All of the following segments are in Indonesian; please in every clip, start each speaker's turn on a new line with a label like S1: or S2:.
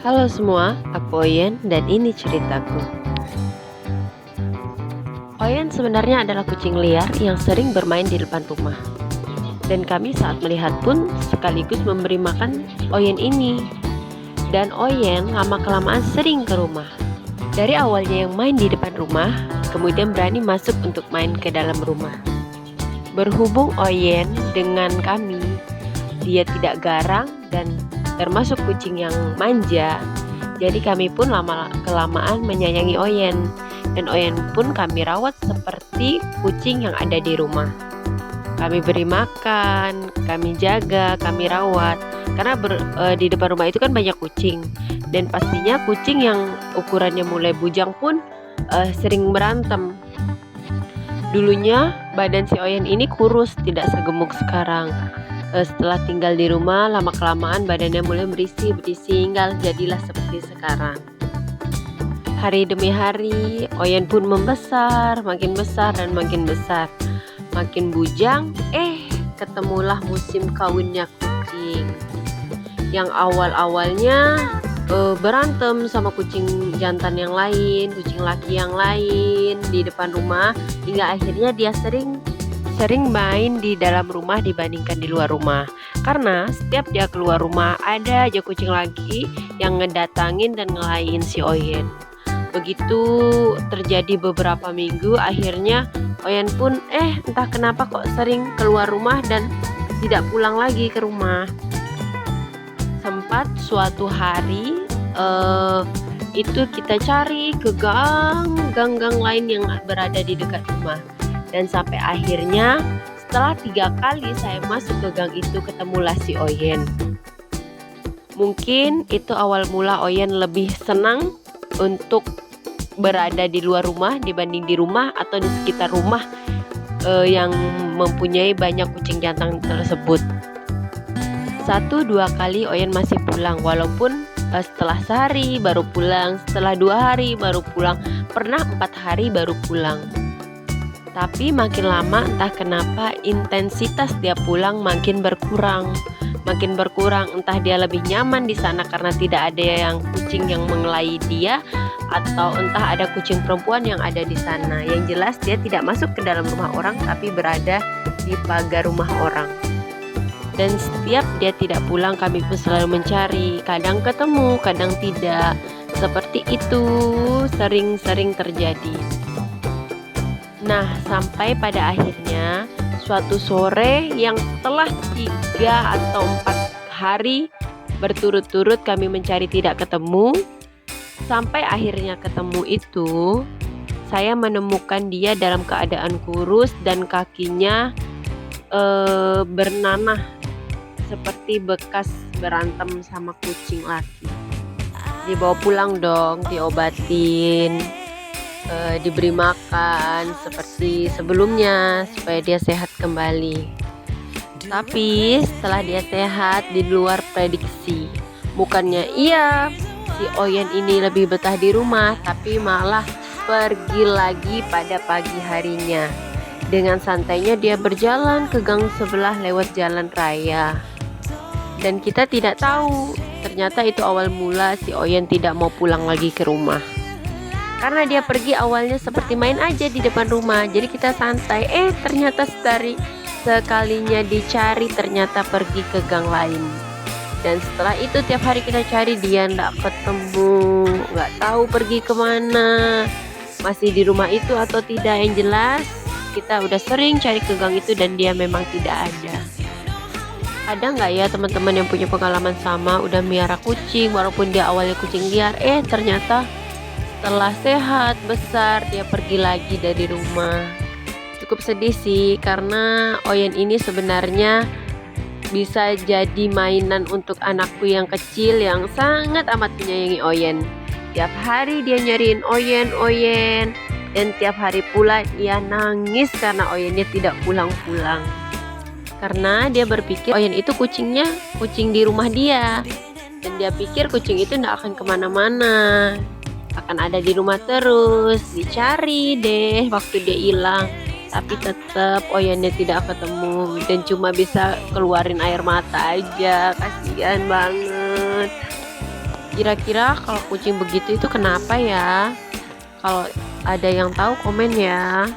S1: Halo semua, aku Oyen dan ini ceritaku. Oyen sebenarnya adalah kucing liar yang sering bermain di depan rumah. Dan kami saat melihat pun sekaligus memberi makan Oyen ini. Dan Oyen lama-kelamaan sering ke rumah. Dari awalnya yang main di depan rumah, kemudian berani masuk untuk main ke dalam rumah. Berhubung Oyen dengan kami, dia tidak garang dan termasuk kucing yang manja. Jadi kami pun lama-kelamaan menyayangi Oyen. Dan Oyen pun kami rawat seperti kucing yang ada di rumah. Kami beri makan, kami jaga, kami rawat. Karena di depan rumah itu kan banyak kucing. Dan pastinya kucing yang ukurannya mulai bujang pun sering berantem. Dulunya badan si Oyen ini kurus, tidak segemuk sekarang. Setelah tinggal di rumah, lama-kelamaan badannya mulai berisi hingga jadilah seperti sekarang. Hari demi hari, Oyen pun membesar, makin besar dan makin besar. Makin bujang, ketemulah musim kawinnya kucing. Yang awal-awalnya berantem sama kucing jantan yang lain, kucing laki yang lain di depan rumah, hingga akhirnya dia sering main di dalam rumah dibandingkan di luar rumah. Karena setiap dia keluar rumah ada aja kucing lagi yang ngedatangin dan ngelain si Oyen. Begitu terjadi beberapa minggu, akhirnya Oyen pun entah kenapa kok sering keluar rumah dan tidak pulang lagi ke rumah. Sempat suatu hari itu kita cari ke gang-gang lain yang berada di dekat rumah. Dan sampai akhirnya setelah 3 kali saya masuk ke gang itu, ketemulah si Oyen. Mungkin itu awal mula Oyen lebih senang untuk berada di luar rumah dibanding di rumah atau di sekitar rumah yang mempunyai banyak kucing jantan tersebut. 1-2 kali Oyen masih pulang, walaupun setelah sehari baru pulang, setelah 2 hari baru pulang, pernah 4 hari baru pulang. Tapi makin lama entah kenapa intensitas dia pulang makin berkurang. Entah dia lebih nyaman di sana karena tidak ada yang kucing yang mengelai dia, atau entah ada kucing perempuan yang ada di sana. Yang jelas dia tidak masuk ke dalam rumah orang tapi berada di pagar rumah orang. Dan setiap dia tidak pulang, kami pun selalu mencari. Kadang ketemu, kadang tidak. Seperti itu sering-sering terjadi. Nah, sampai pada akhirnya suatu sore yang setelah 3 atau 4 hari berturut-turut kami mencari tidak ketemu, sampai akhirnya ketemu itu, saya menemukan dia dalam keadaan kurus dan kakinya bernanah seperti bekas berantem sama kucing laki. Dibawa pulang dong, diobatin, diberi makan seperti sebelumnya supaya dia sehat kembali. Tapi setelah dia sehat di luar prediksi. Bukannya si Oyen ini lebih betah di rumah, tapi malah pergi lagi pada pagi harinya. Dengan santainya dia berjalan ke gang sebelah lewat jalan raya. Dan kita tidak tahu, ternyata itu awal mula si Oyen tidak mau pulang lagi ke rumah. Karena dia pergi awalnya seperti main aja di depan rumah. Jadi kita santai. Ternyata sekalinya dicari ternyata pergi ke gang lain. Dan setelah itu tiap hari kita cari dia nggak ketemu, nggak tahu pergi kemana, masih di rumah itu atau tidak. Yang jelas kita udah sering cari ke gang itu dan dia memang tidak ada. Ada nggak ya teman-teman yang punya pengalaman sama, udah miara kucing walaupun dia awalnya kucing liar, ternyata setelah sehat, besar, dia pergi lagi dari rumah. Cukup sedih sih, karena Oyen ini sebenarnya bisa jadi mainan untuk anakku yang kecil yang sangat amat menyayangi Oyen. Tiap hari dia nyariin Oyen, dan tiap hari pula dia nangis karena Oyennya tidak pulang-pulang. Karena dia berpikir Oyen itu kucing di rumah dia, dan dia pikir kucing itu tidak akan kemana-mana, akan ada di rumah terus. Dicari deh waktu dia hilang, tapi tetap Oyennya tidak ketemu dan cuma bisa keluarin air mata aja. Kasihan banget. Kira-kira kalau kucing begitu itu kenapa ya? Kalau ada yang tahu komen ya.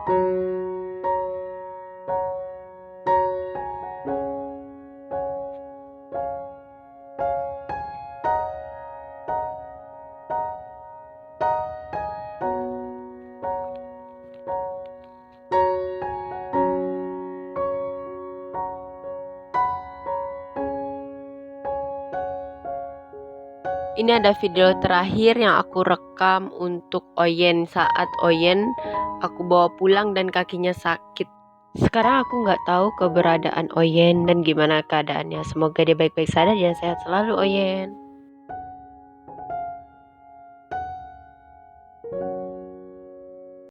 S1: Ini ada video terakhir yang aku rekam untuk Oyen saat Oyen aku bawa pulang dan kakinya sakit. Sekarang aku nggak tahu keberadaan Oyen dan gimana keadaannya. Semoga dia baik-baik saja dan sehat selalu, Oyen.